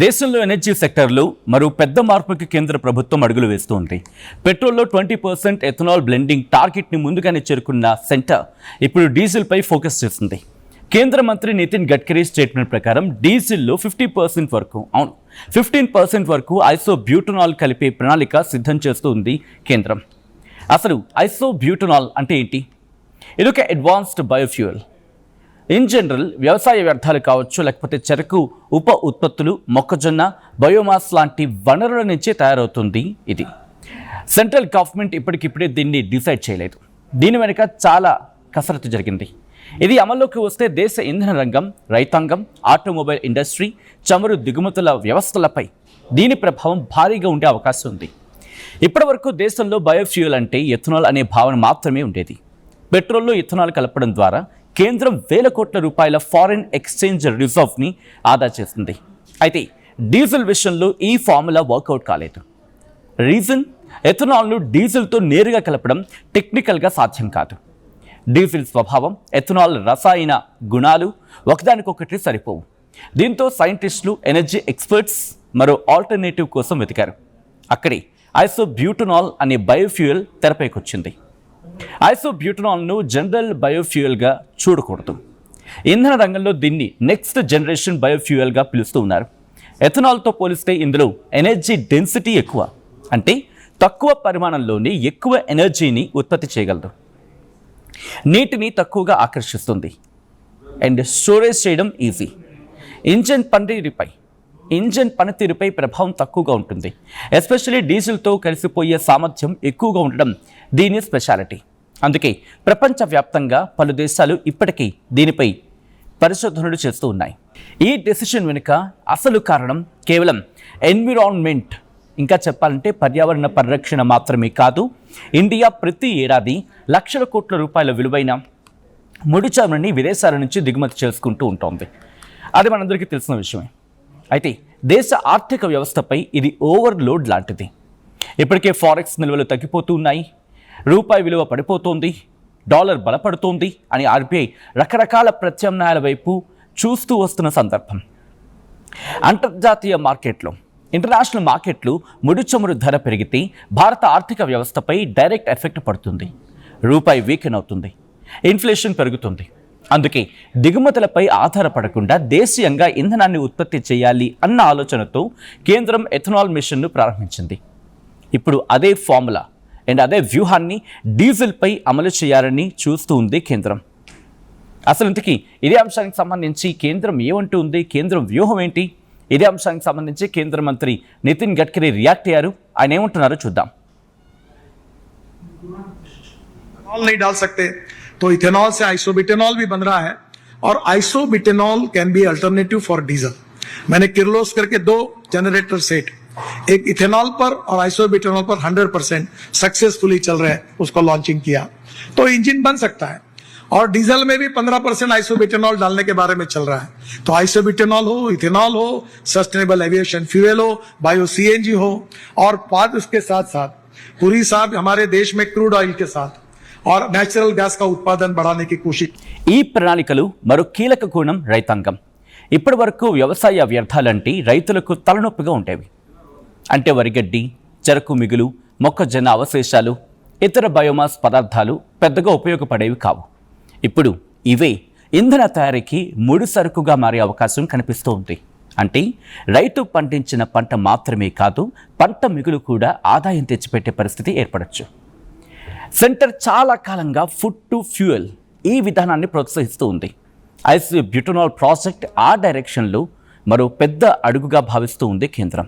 దేశంలో ఎనర్జీ సెక్టర్లో మరో పెద్ద మార్పుకి కేంద్ర ప్రభుత్వం అడుగులు వేస్తోంది. పెట్రోల్లో 20% ఎథనాల్ బ్లెండింగ్ టార్గెట్ని ముందుగానే చేరుకున్న సెంటర్ ఇప్పుడు డీజిల్పై ఫోకస్ చేస్తుంది. కేంద్ర మంత్రి నితిన్ గడ్కరీ స్టేట్మెంట్ ప్రకారం డీజిల్లో 50% వరకు 15% వరకు ఐసోబ్యూటనాల్ కలిపే ప్రణాళిక సిద్ధం చేస్తుంది కేంద్రం. అసలు ఐసోబ్యూటనాల్ అంటే ఏంటి? ఇదొక అడ్వాన్స్డ్ బయోఫ్యూయల్. ఇన్ జనరల్ వ్యవసాయ వ్యర్థాలు కావచ్చు, లేకపోతే చెరకు ఉప ఉత్పత్తులు, మొక్కజొన్న, బయోమాస్ లాంటి వనరుల నుంచే తయారవుతుంది ఇది. సెంట్రల్ గవర్నమెంట్ ఇప్పటికిప్పుడే దీన్ని డిసైడ్ చేయలేదు. దీని వెనుక చాలా కసరత్తు జరిగింది. ఇది అమల్లోకి వస్తే దేశ ఇంధన రంగం, రైతాంగం, ఆటోమొబైల్ ఇండస్ట్రీ, చమురు దిగుమతుల వ్యవస్థలపై దీని ప్రభావం భారీగా ఉండే అవకాశం ఉంది. ఇప్పటివరకు దేశంలో బయోఫ్యూయల్ అంటే ఎథనాల్ అనే భావన మాత్రమే ఉండేది. పెట్రోల్లో ఇథనాల్ కలపడం ద్వారా కేంద్రం వేల కోట్ల రూపాయల ఫారిన్ ఎక్స్చేంజ్ రిజర్వ్ని ఆదా చేసింది. అయితే డీజిల్ విషయంలో ఈ ఫార్ములా వర్కౌట్ కాలేదు. రీజన్, ఎథనాల్ను డీజిల్తో నేరుగా కలపడం టెక్నికల్గా సాధ్యం కాదు. డీజిల్ స్వభావం, ఎథనాల్ రసాయన గుణాలు ఒకదానికొకటి సరిపోవు. దీంతో సైంటిస్టులు, ఎనర్జీ ఎక్స్పర్ట్స్ మరో ఆల్టర్నేటివ్ కోసం వెతికారు. అక్కడే ఐసోబ్యూటనాల్ అనే బయోఫ్యూయల్ తెరపైకొచ్చింది. ఐసోబ్యూటనాల్ను జనరల్ బయోఫ్యూయల్గా చూడకూడదు. ఇంధన రంగంలో దీన్ని నెక్స్ట్ జనరేషన్ బయోఫ్యూయల్గా పిలుస్తూ ఉన్నారు. ఎథనాల్తో పోలిస్తే ఇందులో ఎనర్జీ డెన్సిటీ ఎక్కువ, అంటే తక్కువ పరిమాణంలోనే ఎక్కువ ఎనర్జీని ఉత్పత్తి చేయగలదు. నీటిని తక్కువగా ఆకర్షిస్తుంది అండ్ స్టోరేజ్ చేయడం ఈజీ. ఇంజన్ పనితీరుపై ప్రభావం తక్కువగా ఉంటుంది. ఎస్పెషల్లీ డీజిల్తో కలిసిపోయే సామర్థ్యం ఎక్కువగా ఉండడం దీని స్పెషాలిటీ. అందుకే ప్రపంచవ్యాప్తంగా పలు దేశాలు ఇప్పటికీ దీనిపై పరిశోధనలు చేస్తూ ఉన్నాయి. ఈ డెసిషన్ వెనుక అసలు కారణం కేవలం ఎన్విరాన్మెంట్, ఇంకా చెప్పాలంటే పర్యావరణ పరిరక్షణ మాత్రమే కాదు. ఇండియా ప్రతి ఏడాది లక్షల కోట్ల రూపాయల విలువైన ముడి చమురుని విదేశాల నుంచి దిగుమతి చేసుకుంటూ ఉంటుంది. అది మనందరికీ తెలిసిన విషయమే. అయితే దేశ ఆర్థిక వ్యవస్థపై ఇది ఓవర్లోడ్ లాంటిది. ఇప్పటికే ఫారెక్స్ నిల్వలు తగ్గిపోతూ ఉన్నాయి, రూపాయి విలువ పడిపోతోంది, డాలర్ బలపడుతోంది అని ఆర్బీఐ రకరకాల ప్రత్యామ్నాయాల వైపు చూస్తూ వస్తున్న సందర్భం. అంతర్జాతీయ మార్కెట్లో, ఇంటర్నేషనల్ మార్కెట్లు ముడి చమురు ధర పెరిగితే భారత ఆర్థిక వ్యవస్థపై డైరెక్ట్ ఎఫెక్ట్ పడుతుంది. రూపాయి వీకెన్ అవుతుంది, ఇన్ఫ్లేషన్ పెరుగుతుంది. అందుకే దిగుమతులపై ఆధారపడకుండా దేశీయంగా ఇంధనాన్ని ఉత్పత్తి చేయాలి అన్న ఆలోచనతో కేంద్రం ఎథనాల్ మిషన్ను ప్రారంభించింది. ఇప్పుడు అదే ఫార్ములా అండ్ అదే వ్యూహాన్ని డీజిల్పై అమలు చేయాలని చూస్తూ ఉంది కేంద్రం. అసలు ఇంతకీ ఇదే అంశానికి సంబంధించి కేంద్రం ఏమంటూ ఉంది, కేంద్రం వ్యూహం ఏంటి? ఇదే అంశానికి సంబంధించి కేంద్ర మంత్రి నితిన్ గడ్కరీ రియాక్ట్ అయ్యారు. ఆయన ఏమంటున్నారో చూద్దాం. तो इथेनॉल से आइसोब्यूटेनॉल भी बन रहा है और isobutanol can be alternative for diesel. मैंने किर्लोस्कर के 2 जनरेटर सेट, एक इथेनॉल पर और आइसोब्यूटेनॉल पर 100% सक्सेसफुली चल रहे हैं, उसको लॉन्चिंग किया. तो इंजन बन सकता है और डीजल में भी 15% आइसोब्यूटेनॉल डालने के बारे में चल रहा है. तो आइसोब्यूटेनॉल हो, इथेनॉल हो, सस्टेनेबल एविएशन फ्यूएल हो, बायो सीएनजी हो और बाद उसके साथ साथ पूरी साहब हमारे देश में क्रूड ऑयल के साथ और నేచురల్ గ్యాస్ का उत्पादन बढ़ाने की कोशिश. ఈ ప్రణాళికలు మరో కీలక కోణం రైతాంగం. ఇప్పటి వరకు వ్యవసాయ వ్యర్థాలంటే రైతులకు తలనొప్పిగా ఉండేవి. అంటే వరిగడ్డి, చెరకు మిగులు, మొక్కజొన్న అవశేషాలు, ఇతర బయోమాస్ పదార్థాలు పెద్దగా ఉపయోగపడేవి కావు. ఇప్పుడు ఇవే ఇంధన తయారీకి ముడి సరుకుగా మారే అవకాశం కనిపిస్తూ ఉంది. అంటే రైతు పండించిన పంట మాత్రమే కాదు, పంట మిగులు కూడా ఆదాయం తెచ్చిపెట్టే పరిస్థితి ఏర్పడవచ్చు. సెంటర్ చాలా కాలంగా ఫుడ్ టు ఫ్యూయల్ ఈ విధానాన్ని ప్రోత్సహిస్తూ ఉంది. ఐసోబ్యూటనాల్ ప్రాజెక్ట్ ఆ డైరెక్షన్లో మరో పెద్ద అడుగుగా భావిస్తూ ఉంది కేంద్రం.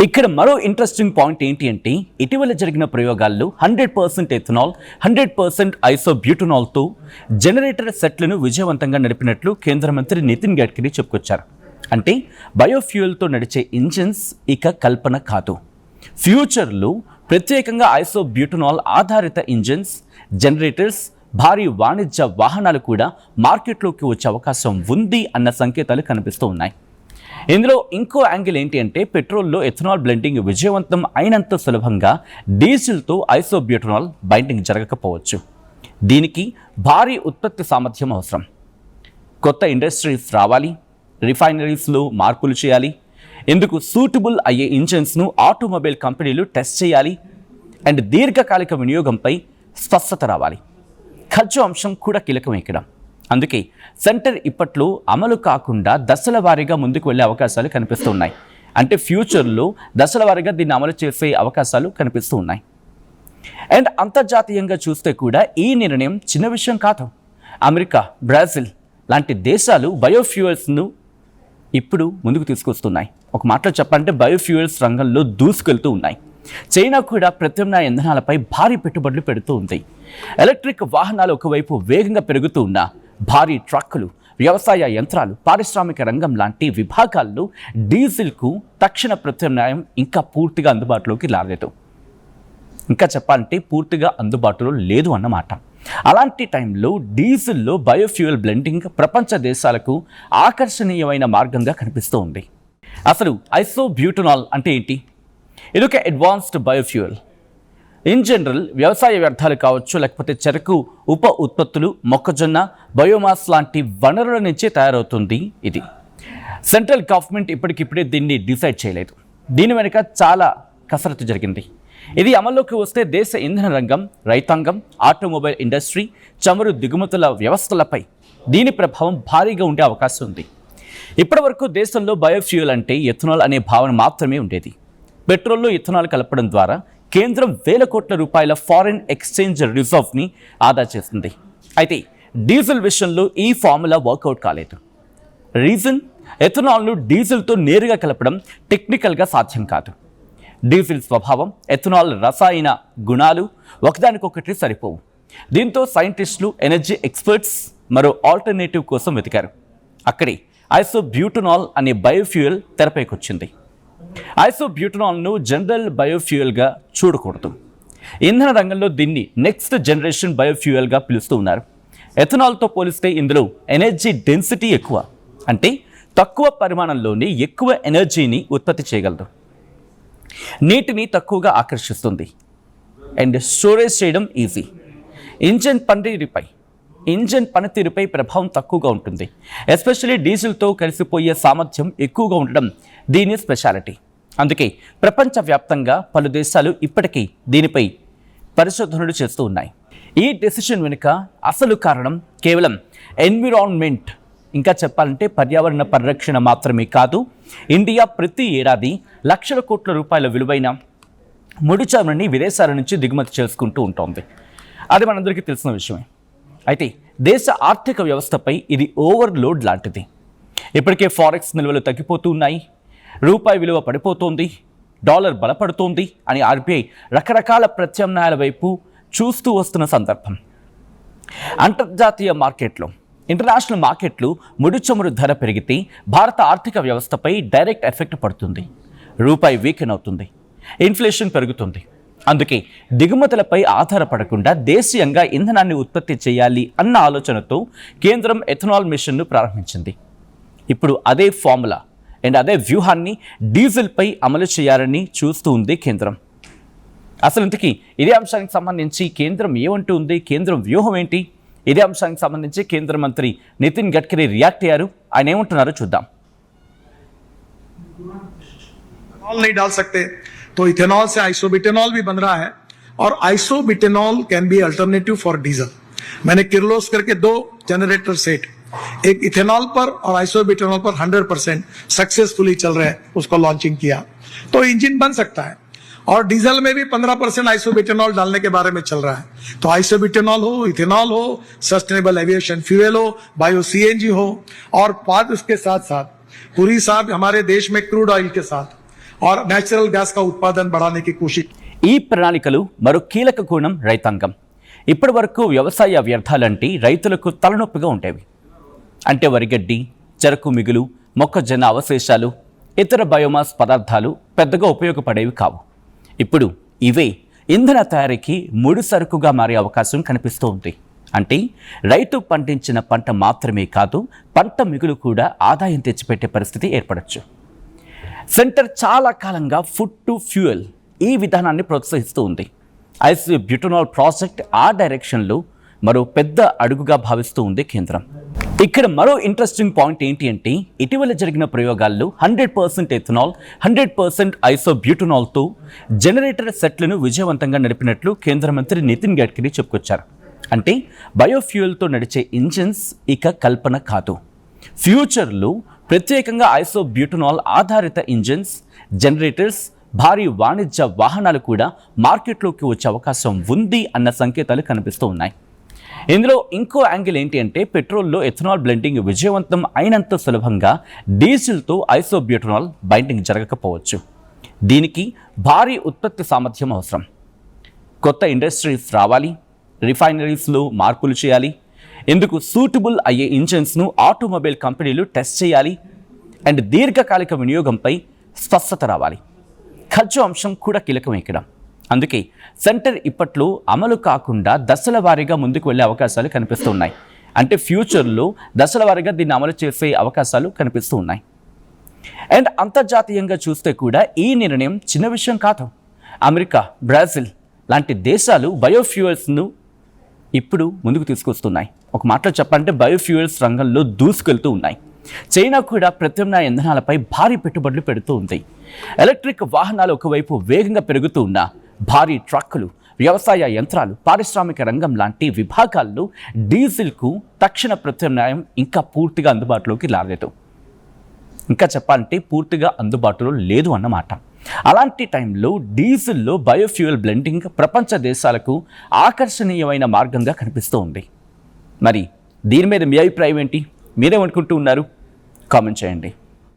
ఇక్కడ మరో ఇంట్రెస్టింగ్ పాయింట్ ఏంటి అంటే, ఇటీవల జరిగిన ప్రయోగాల్లో 100% ఎథనాల్, 100% ఐసోబ్యూటనాల్తో జనరేటర్ సెట్లను విజయవంతంగా నడిపినట్లు కేంద్ర మంత్రి నితిన్ గడ్కరీ చెప్పుకొచ్చారు. అంటే బయోఫ్యూయల్తో నడిచే ఇంజిన్స్ ఇక కల్పన కాదు. ఫ్యూచర్లో ప్రత్యేకంగా ఐసోబ్యూటనాల్ ఆధారిత ఇంజిన్స్, జనరేటర్స్, భారీ వాణిజ్య వాహనాలు కూడా మార్కెట్లోకి వచ్చే అవకాశం ఉంది అన్న సంకేతాలు కనిపిస్తూ ఉన్నాయి. ఇందులో ఇంకో యాంగిల్ ఏంటి అంటే, పెట్రోల్లో ఎథనాల్ బ్లెండింగ్ విజయవంతం అయినంత సులభంగా డీజిల్తో ఐసోబ్యూటనాల్ బైండింగ్ జరగకపోవచ్చు. దీనికి భారీ ఉత్పత్తి సామర్థ్యం అవసరం. కొత్త ఇండస్ట్రీస్ రావాలి, రిఫైనరీస్లో మార్పులు చేయాలి, ఇందుకు సూటబుల్ అయ్యే ఇంజిన్స్ను ఆటోమొబైల్ కంపెనీలు టెస్ట్ చేయాలి అండ్ దీర్ఘకాలిక వినియోగంపై స్పష్టత రావాలి. ఖర్చు అంశం కూడా కీలకం ఇక్కడ. అందుకే సెంటర్ ఇప్పట్లో అమలు కాకుండా దశల వారీగా ముందుకు వెళ్ళే అవకాశాలు కనిపిస్తున్నాయి. అంటే ఫ్యూచర్లో దశల వారీగా దీన్ని అమలు చేసే అవకాశాలు కనిపిస్తూ ఉన్నాయి. అండ్ అంతర్జాతీయంగా చూస్తే కూడా ఈ నిర్ణయం చిన్న విషయం కాదు. అమెరికా, బ్రెజిల్ లాంటి దేశాలు బయోఫ్యూయల్స్ను ఇప్పుడు ముందుకు తీసుకొస్తున్నాయి. ఒక మాటలో చెప్పాలంటే బయోఫ్యూయల్స్ రంగంలో దూసుకెళ్తూ ఉన్నాయి. చైనా కూడా ప్రత్యామ్నాయ ఇంధనాలపై భారీ పెట్టుబడులు పెడుతూ ఉంది. ఎలక్ట్రిక్ వాహనాలు ఒకవైపు వేగంగా పెరుగుతూ ఉన్న భారీ ట్రక్కులు, వ్యవసాయ యంత్రాలు, పారిశ్రామిక రంగం లాంటి విభాగాల్లో డీజిల్కు తక్షణ ప్రత్యామ్నాయం ఇంకా పూర్తిగా అందుబాటులోకి రాలేదు. ఇంకా చెప్పాలంటే పూర్తిగా అందుబాటులో లేదు అన్నమాట. అలాంటి టైంలో డీజిల్లో బయోఫ్యూయల్ బ్లెండింగ్ ప్రపంచ దేశాలకు ఆకర్షణీయమైన మార్గంగా కనిపిస్తూ ఉంది. అసలు ఐసోబ్యూటనాల్ అంటే ఏంటి? ఇదొక అడ్వాన్స్డ్ బయోఫ్యూయల్. ఇన్ జనరల్ వ్యవసాయ వ్యర్థాలు కావచ్చు, లేకపోతే చెరకు ఉప ఉత్పత్తులు, మొక్కజొన్న, బయోమాస్ లాంటి వనరుల నుంచే తయారవుతుంది ఇది. సెంట్రల్ గవర్నమెంట్ ఇప్పటికిప్పుడే దీన్ని డిసైడ్ చేయలేదు. దీని వెనుక చాలా కసరత్తు జరిగింది. ఇది అమల్లోకి వస్తే దేశ ఇంధన రంగం, రైతాంగం, ఆటోమొబైల్ ఇండస్ట్రీ, చమురు దిగుమతుల వ్యవస్థలపై దీని ప్రభావం భారీగా ఉండే అవకాశం ఉంది. ఇప్పటివరకు దేశంలో బయోఫ్యూయల్ అంటే ఎథనాల్ అనే భావన మాత్రమే ఉండేది. పెట్రోల్లో ఇథనాల్ కలపడం ద్వారా కేంద్రం వేల కోట్ల రూపాయల ఫారిన్ ఎక్స్చేంజ్ రిజర్వ్ని ఆదా చేసింది. అయితే డీజిల్ విషయంలో ఈ ఫార్ములా వర్కౌట్ కాలేదు. రీజన్, ఎథనాల్ను డీజిల్తో నేరుగా కలపడం టెక్నికల్గా సాధ్యం కాదు. డీజిల్ స్వభావం, ఎథనాల్ రసాయన గుణాలు ఒకదానికొకటి సరిపోవు. దీంతో సైంటిస్టులు, ఎనర్జీ ఎక్స్పర్ట్స్ మరో ఆల్టర్నేటివ్ కోసం వెతికారు. అక్కడే ఐసోబ్యూటనాల్ అనే బయోఫ్యూయల్ తెరపైకొచ్చింది. ఐసోబ్యూటనాల్ను జనరల్ బయోఫ్యూయల్గా చూడకూడదు. ఇంధన రంగంలో దీన్ని నెక్స్ట్ జనరేషన్ బయోఫ్యూయల్గా పిలుస్తూ ఉన్నారు. ఎథనాల్తో పోలిస్తే ఇందులో ఎనర్జీ డెన్సిటీ ఎక్కువ, అంటే తక్కువ పరిమాణంలోనే ఎక్కువ ఎనర్జీని ఉత్పత్తి చేయగలదు. నీటిని తక్కువగా ఆకర్షిస్తుంది అండ్ స్టోరేజ్ చేయడం ఈజీ. ఇంజన్ పనితీరుపై ప్రభావం తక్కువగా ఉంటుంది. ఎస్పెషల్లీ డీజిల్తో కలిసిపోయే సామర్థ్యం ఎక్కువగా ఉండడం దీని స్పెషాలిటీ. అందుకే ప్రపంచవ్యాప్తంగా పలు దేశాలు ఇప్పటికీ దీనిపై పరిశోధనలు చేస్తూ ఉన్నాయి. ఈ డెసిషన్ వెనుక అసలు కారణం కేవలం ఎన్విరాన్మెంట్, ఇంకా చెప్పాలంటే పర్యావరణ పరిరక్షణ మాత్రమే కాదు. ఇండియా ప్రతి ఏడాది లక్షల కోట్ల రూపాయల విలువైన ముడి చమురుని విదేశాల నుంచి దిగుమతి చేసుకుంటూ ఉంటుంది. అది మనందరికీ తెలిసిన విషయమే. అయితే దేశ ఆర్థిక వ్యవస్థపై ఇది ఓవర్లోడ్ లాంటిది. ఇప్పటికే ఫారెక్స్ నిల్వలు తగ్గిపోతూ ఉన్నాయి, రూపాయి విలువ పడిపోతోంది, డాలర్ బలపడుతోంది అని ఆర్బీఐ రకరకాల ప్రత్యామ్నాయాల వైపు చూస్తూ వస్తున్న సందర్భం. అంతర్జాతీయ మార్కెట్లో, ఇంటర్నేషనల్ మార్కెట్లు ముడి చమురు ధర పెరిగితే భారత ఆర్థిక వ్యవస్థపై డైరెక్ట్ ఎఫెక్ట్ పడుతుంది. రూపాయి వీకెన్ అవుతుంది, ఇన్ఫ్లేషన్ పెరుగుతుంది. అందుకే దిగుమతులపై ఆధారపడకుండా దేశీయంగా ఇంధనాన్ని ఉత్పత్తి చేయాలి అన్న ఆలోచనతో కేంద్రం ఎథనాల్ మిషన్ను ప్రారంభించింది. ఇప్పుడు అదే ఫార్ములా అండ్ అదే వ్యూహాన్ని డీజిల్పై అమలు చేయాలని చూస్తూ ఉంది కేంద్రం. అసలు ఇంతకీ ఇదే అంశానికి సంబంధించి కేంద్రం ఏమంటూ ఉంది, కేంద్రం వ్యూహం ఏంటి? ఇదే అంశానికి సంబంధించి కేంద్ర మంత్రి నితిన్ గడ్కరీ రియాక్ట్ అయ్యారు. ఆయన ఏమంటున్నారో చూద్దాం. नहीं डाल सकते तो इथेनॉल से आइसोब्यूटेनॉल भी बन रहा है और isobutanol can be alternative for diesel. मैंने किर्लोस्कर के 2 जनरेटर सेट, एक इथेनॉल पर और आइसोब्यूटेनॉल पर 100% सक्सेसफुली चल रहे हैं, उसको लॉन्चिंग किया तो इंजन बन सकता है. और डीजल में भी 15% आइसोब्यूटेनॉल डालने के बारे में चल रहा है. तो आइसोब्यूटेनॉल हो, इथेनॉल हो, सस्टेनेबल एविएशन फ्यूएल हो, बायो सीएनजी हो और बाद उसके साथ साथ पूरी साथ हमारे देश में क्रूड ऑयल के साथ और नेचुरल गैस का उत्पादन बढ़ाने की कोशिश. ఈ ప్రణాళికలు మరో కీలక కోణం రైతాంగం. ఇప్పటి వరకు వ్యవసాయ వ్యర్థాలంటే రైతులకు తలనొప్పిగా ఉండేవి. అంటే వరిగడ్డి, చెరకు మిగులు, మొక్కజొన్న అవశేషాలు, ఇతర బయోమాస్ పదార్థాలు పెద్దగా ఉపయోగపడేవి కావు. ఇప్పుడు ఇవే ఇంధన తయారీకి ముడి సరుకుగా మారే అవకాశం కనిపిస్తూ ఉంది. అంటే రైతు పండించిన పంట మాత్రమే కాదు, పంట మిగులు కూడా ఆదాయం తెచ్చిపెట్టే పరిస్థితి ఏర్పడవచ్చు. సెంటర్ చాలా కాలంగా ఫుడ్ టు ఫ్యూయల్ ఈ విధానాన్ని ప్రోత్సహిస్తూ ఉంది. ఐసోబ్యూటనాల్ ప్రాజెక్ట్ ఆ డైరెక్షన్లో మరో పెద్ద అడుగుగా భావిస్తూ ఉంది కేంద్రం. ఇక్కడ మరో ఇంట్రెస్టింగ్ పాయింట్ ఏంటి అంటే ఇటీవల జరిగిన ప్రయోగాల్లో 100% ఎథనాల్ 100% ఐసోబ్యూటనాల్తో జనరేటర్ సెట్లను విజయవంతంగా నడిపినట్లు కేంద్ర మంత్రి నితిన్ గడ్కరీ చెప్పుకొచ్చారు. అంటే బయోఫ్యూయల్తో నడిచే ఇంజిన్స్ ఇక కల్పన కాదు. ఫ్యూచర్లో ప్రత్యేకంగా ఐసోబ్యూటనాల్ ఆధారిత ఇంజిన్స్, జనరేటర్స్, భారీ వాణిజ్య వాహనాలు కూడా మార్కెట్లోకి వచ్చే అవకాశం ఉంది అన్న సంకేతాలు కనిపిస్తూ ఉన్నాయి. ఇందులో ఇంకో యాంగిల్ ఏంటి అంటే పెట్రోల్లో ఎథనాల్ బ్లెండింగ్ విజయవంతం అయినంత సులభంగా డీజిల్తో ఐసోబ్యూటనాల్ బైండింగ్ జరగకపోవచ్చు. దీనికి భారీ ఉత్పత్తి సామర్థ్యం అవసరం. కొత్త ఇండస్ట్రీస్ రావాలి, రిఫైనరీస్లో మార్పులు చేయాలి, ఇందుకు సూటబుల్ అయ్యే ఇంజిన్స్ను ఆటోమొబైల్ కంపెనీలు టెస్ట్ చేయాలి, అండ్ దీర్ఘకాలిక వినియోగంపై స్పష్టత రావాలి. ఖర్చు అంశం కూడా కీలకం ఇక్కడ. అందుకే సెంటర్ ఇప్పట్లో అమలు కాకుండా దశల వారీగా ముందుకు వెళ్ళే అవకాశాలు కనిపిస్తూ ఉన్నాయి. అంటే ఫ్యూచర్లో దశల వారీగా దీన్ని అమలు చేసే అవకాశాలు కనిపిస్తూ ఉన్నాయి. అండ్ అంతర్జాతీయంగా చూస్తే కూడా ఈ నిర్ణయం చిన్న విషయం కాదు. అమెరికా, బ్రెజిల్ లాంటి దేశాలు బయోఫ్యూయల్స్ను ఇప్పుడు ముందుకు తీసుకొస్తున్నాయి. ఒక మాటలో చెప్పాలంటే బయోఫ్యూయల్స్ రంగంలో దూసుకెళ్తూ ఉన్నాయి. చైనా కూడా ప్రత్యామ్నాయ ఇంధనాలపై భారీ పెట్టుబడులు పెడుతూ ఉంది. ఎలక్ట్రిక్ వాహనాలు ఒకవైపు వేగంగా పెరుగుతూ ఉన్న భారీ ట్రక్కులు, వ్యవసాయ యంత్రాలు, పారిశ్రామిక రంగం లాంటి విభాగాల్లో డీజిల్కు తక్షణ ప్రత్యామ్నాయం ఇంకా పూర్తిగా అందుబాటులోకి రాలేదు. ఇంకా చెప్పాలంటే పూర్తిగా అందుబాటులో లేదు అన్నమాట. అలాంటి టైంలో డీజిల్లో బయోఫ్యూయల్ బ్లెండింగ్ ప్రపంచ దేశాలకు ఆకర్షణీయమైన మార్గంగా కనిపిస్తూ ఉంది. మరి దీని మీద మీ అభిప్రాయం ఏంటి? మీరేమనుకుంటూ ఉన్నారు? కామెంట్ చేయండి.